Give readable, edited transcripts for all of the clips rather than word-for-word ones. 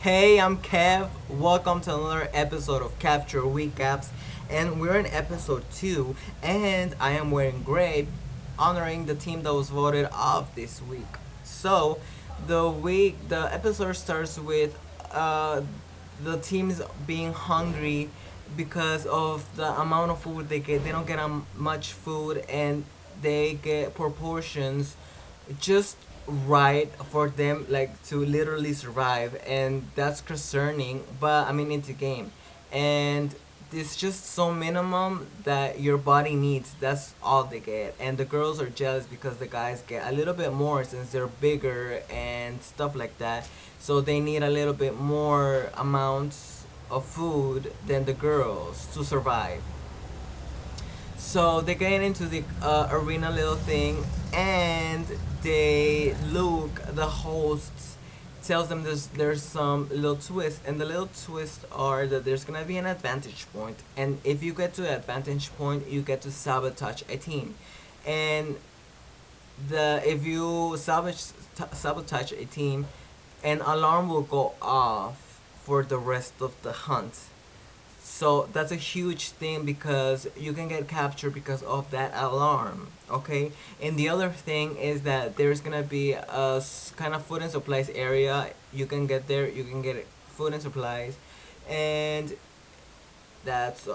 Hey, I'm Kev. Welcome to another episode of Capture Recaps. And we're in episode 2, and I am wearing gray, honoring the team that was voted off this week. So, the episode starts with the teams being hungry because of the amount of food they get. They don't get much food, and they get proportions just right for them, like to literally survive, and that's concerning. But I mean, it's a game, and it's just so minimum that your body needs. That's all they get, and the girls are jealous because the guys get a little bit more since they're bigger and stuff like that. So they need a little bit more amounts of food than the girls to survive. So they get into the arena little thing, and Luke, the host, tells them there's some little twist, and the little twists are that there's gonna be an advantage point, and if you get to the advantage point, you get to sabotage a team, and the if you sabotage a team, an alarm will go off for the rest of the hunt. So that's a huge thing because you can get captured because of that alarm. Okay, and the other thing is that there's gonna be a kind of food and supplies area. You can get there. You can get food and supplies, and that's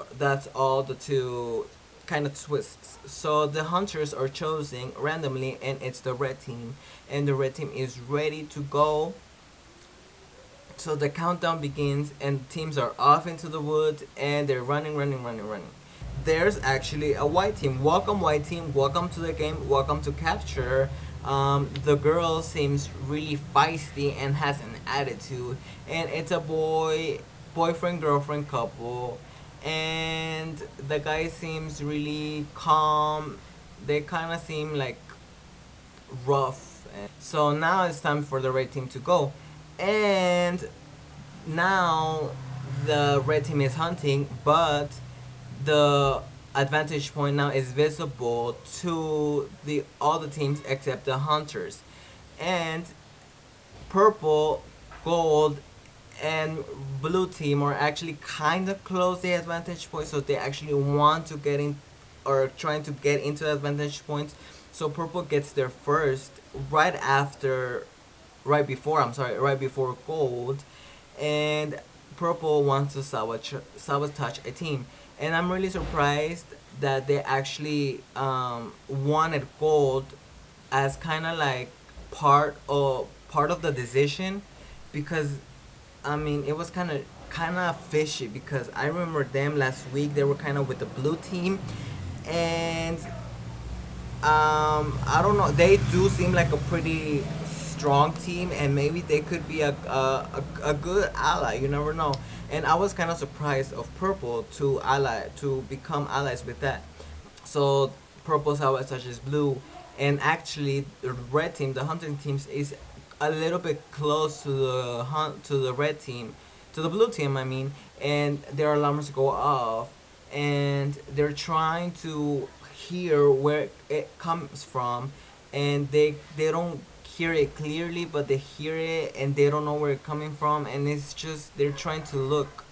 all the two kind of twists. So the hunters are chosen randomly, and it's the red team, and the red team is ready to go. So the countdown begins, and teams are off into the woods, and they're running, running, running, running. There's actually a white team. Welcome, white team. Welcome to the game. Welcome to capture. The girl seems really feisty and has an attitude, and it's a boyfriend girlfriend couple, and the guy seems really calm. They kind of seem like rough. So now it's time for the red team to go. And now the red team is hunting, but the advantage point now is visible to the all the teams except the hunters. And purple, gold, and blue team are actually kind of close the advantage point, so they actually want to get in or trying to get into the advantage points. So purple gets there first, right after, right before gold, and purple wants to sabotage a team. And I'm really surprised that they actually wanted gold as kind of like part of the decision, because I mean it was kind of fishy, because I remember them last week they were kind of with the blue team, and I don't know, they do seem like a pretty strong team, and maybe they could be a good ally. You never know. And I was kind of surprised of purple to become allies with that. So purple sabotages blue, and actually the red team, the hunting teams, is a little bit close to the red team, to the blue team. I mean, and their alarms go off, and they're trying to hear where it comes from, and they don't hear it clearly, but they hear it and they don't know where it's coming from, and it's just they're trying to look.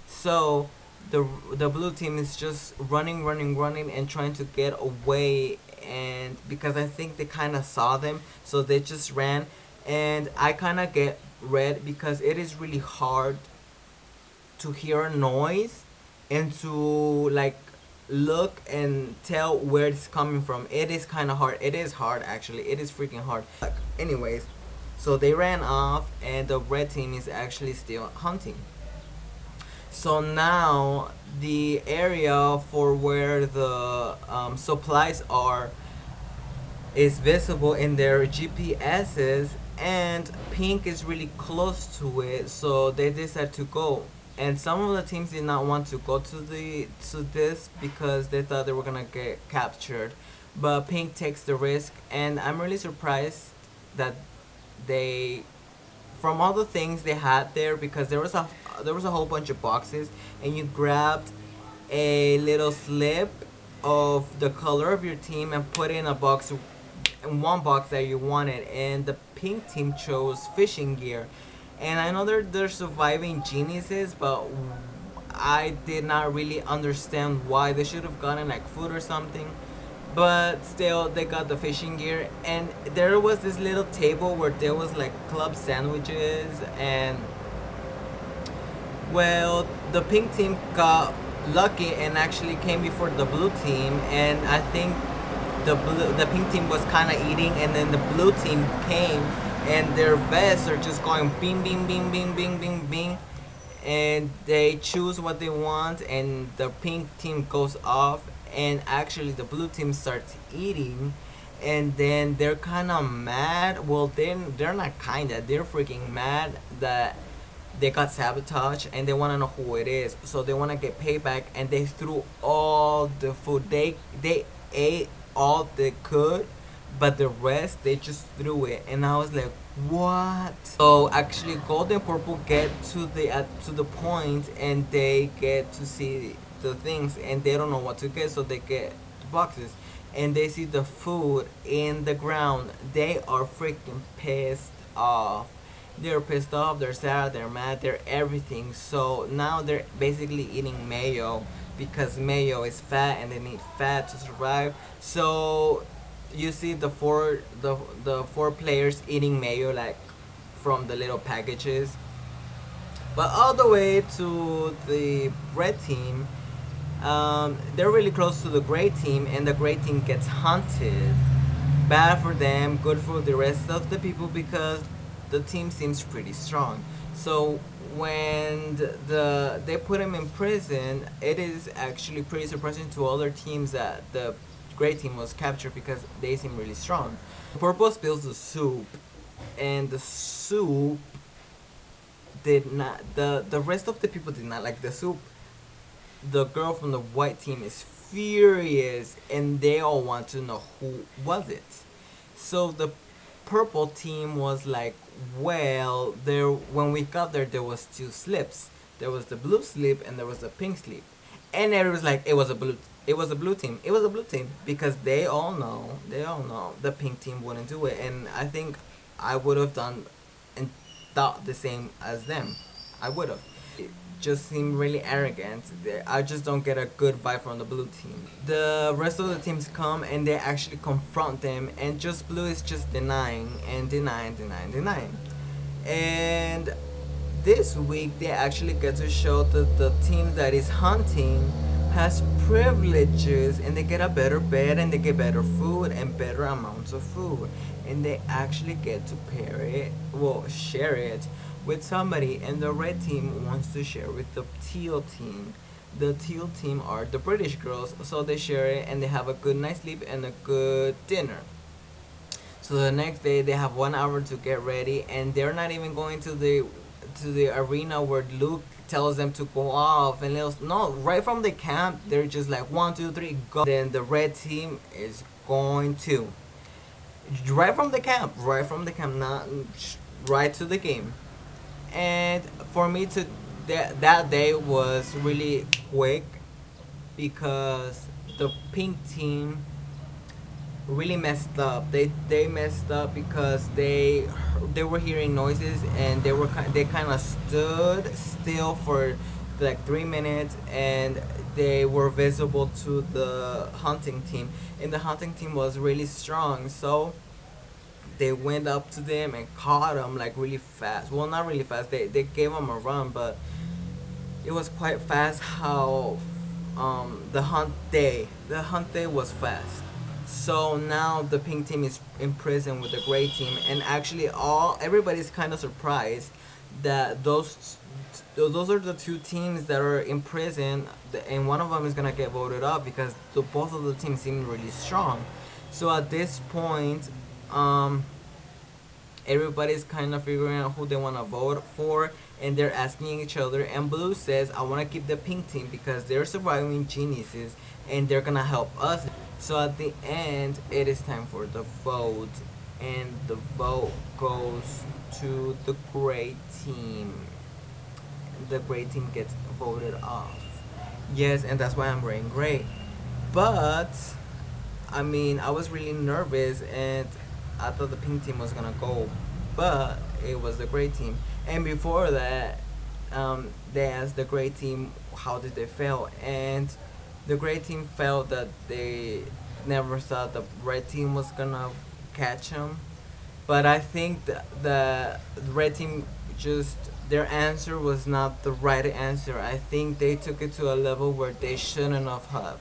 So the blue team is just running, running, running, and trying to get away. And because I think they kind of saw them, so they just ran. And I kind of get red because it is really hard to hear a noise and to like look and tell where it's coming from. It is kind of hard. It is hard, actually. It is freaking hard. Anyways, so they ran off, and the red team is actually still hunting. So now the area for where the supplies are is visible in their GPSs, and pink is really close to it, so they decided to go. And some of the teams did not want to go to this because they thought they were gonna get captured, but pink takes the risk, and I'm really surprised that they, from all the things they had there, because there was a whole bunch of boxes, and you grabbed a little slip of the color of your team and put in a box, in one box that you wanted, and the pink team chose fishing gear. And I know they're surviving geniuses, but I did not really understand why. They should have gotten like food or something. But still, they got the fishing gear, and there was this little table where there was like club sandwiches, and well, the pink team got lucky and actually came before the blue team, and I think the pink team was kind of eating, and then the blue team came, and their vests are just going bing bing bing bing bing bing bing, and they choose what they want, and the pink team goes off, and actually the blue team starts eating, and then they're kind of mad. Well, they're not kinda, they're freaking mad that they got sabotaged, and they want to know who it is, so they want to get payback, and they threw all the food. They ate all they could, but the rest they just threw it, and I was like, what? So actually gold and purple get to the point, and they get to see the things, and they don't know what to get, so they get the boxes, and they see the food in the ground. They are freaking pissed off. They're pissed off, they're sad, they're mad, they're everything. So now they're basically eating mayo, because mayo is fat and they need fat to survive. So you see the four players eating mayo, like from the little packages. But all the way to the red team, they're really close to the gray team, and the gray team gets hunted. Bad for them, good for the rest of the people, because the team seems pretty strong. So when they put him in prison, it is actually pretty surprising to other teams that the gray team was captured, because they seem really strong. Purple spills the soup, and the soup did not. The rest of the people did not like the soup. The girl from the white team is furious, and they all want to know who was it. So the purple team was like, well, there when we got there, there was two slips. There was the blue slip and there was the pink slip, and it was like, it was a blue team. It was a blue team, because they all know the pink team wouldn't do it, and I think I would have done and thought the same as them. I would have. It just seemed really arrogant. I just don't get a good vibe from the blue team. The rest of the teams come, and they actually confront them, and just blue is just denying and denying. And this week they actually get to show that the team that is hunting has privileges, and they get a better bed, and they get better food and better amounts of food, and they actually get to share it with somebody, and the red team wants to share with the teal team. The teal team are the British girls, so they share it, and they have a good night's sleep and a good dinner. So the next day they have 1 hour to get ready, and they're not even going to the arena where Luke tells them to go off, and no, right from the camp they're just like 1, 2, 3, go. Then the red team is going to right from the camp, not right to the game. And for me to that day was really quick, because the pink team really messed up. They messed up because they were hearing noises, and they kind of stood still for like 3 minutes, and they were visible to the hunting team, and the hunting team was really strong. So they went up to them and caught them like really fast. Well, not really fast. They gave them a run, but it was quite fast. How the hunt day was fast. So now the pink team is in prison with the gray team, and actually everybody's kind of surprised that those are the two teams that are in prison, and one of them is gonna get voted off, because both of the teams seem really strong. So at this point, everybody's kind of figuring out who they want to vote for, and they're asking each other, and blue says, I want to keep the pink team because they're surviving geniuses, and they're gonna help us. So at the end, it is time for the vote, and the vote goes to the gray team. The gray team gets voted off. Yes, and that's why I'm wearing gray. But I mean, I was really nervous, and I thought the pink team was gonna go, but it was the gray team. And before that, they asked the great team how did they fail, and the great team felt that they never thought the red team was gonna catch them. But I think the red team just their answer was not the right answer. I think they took it to a level where they shouldn't have,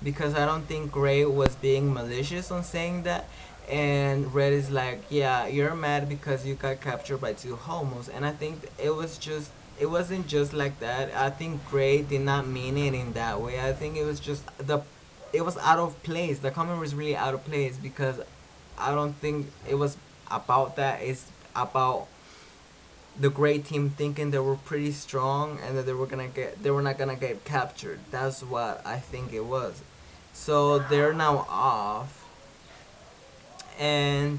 because I don't think Gray was being malicious on saying that. And Red is like, yeah, you're mad because you got captured by two homos, and I think it wasn't just like that. I think Gray did not mean it in that way. I think it was just it was out of place. The comment was really out of place because I don't think it was about that. It's about the great team thinking they were pretty strong and that they were not gonna get captured. That's what I think it was. So they're now off, and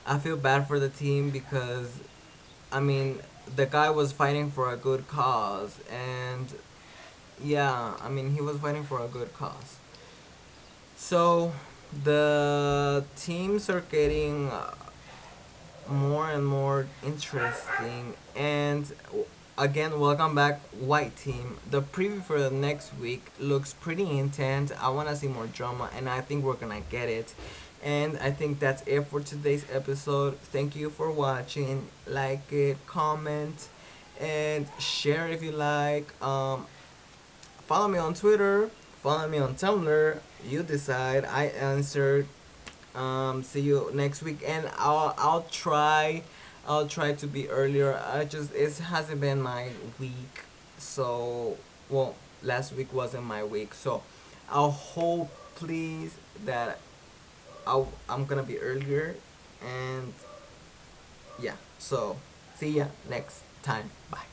I feel bad for the team because I mean the guy was fighting for a good cause, and yeah, I mean he was fighting for a good cause. So the teams are getting more and more interesting. And again, welcome back, White Team. The preview for the next week looks pretty intense. I want to see more drama, and I think we're gonna get it. And I think that's it for today's episode. Thank you for watching. Like it, comment, and share if you like. Follow me on Twitter. Follow me on Tumblr. You decide. I answered. See you next week, and I'll try to be earlier. I just it hasn't been my week, so well last week wasn't my week, so I'll hope please that I'm gonna be earlier, and yeah. So see ya next time. Bye.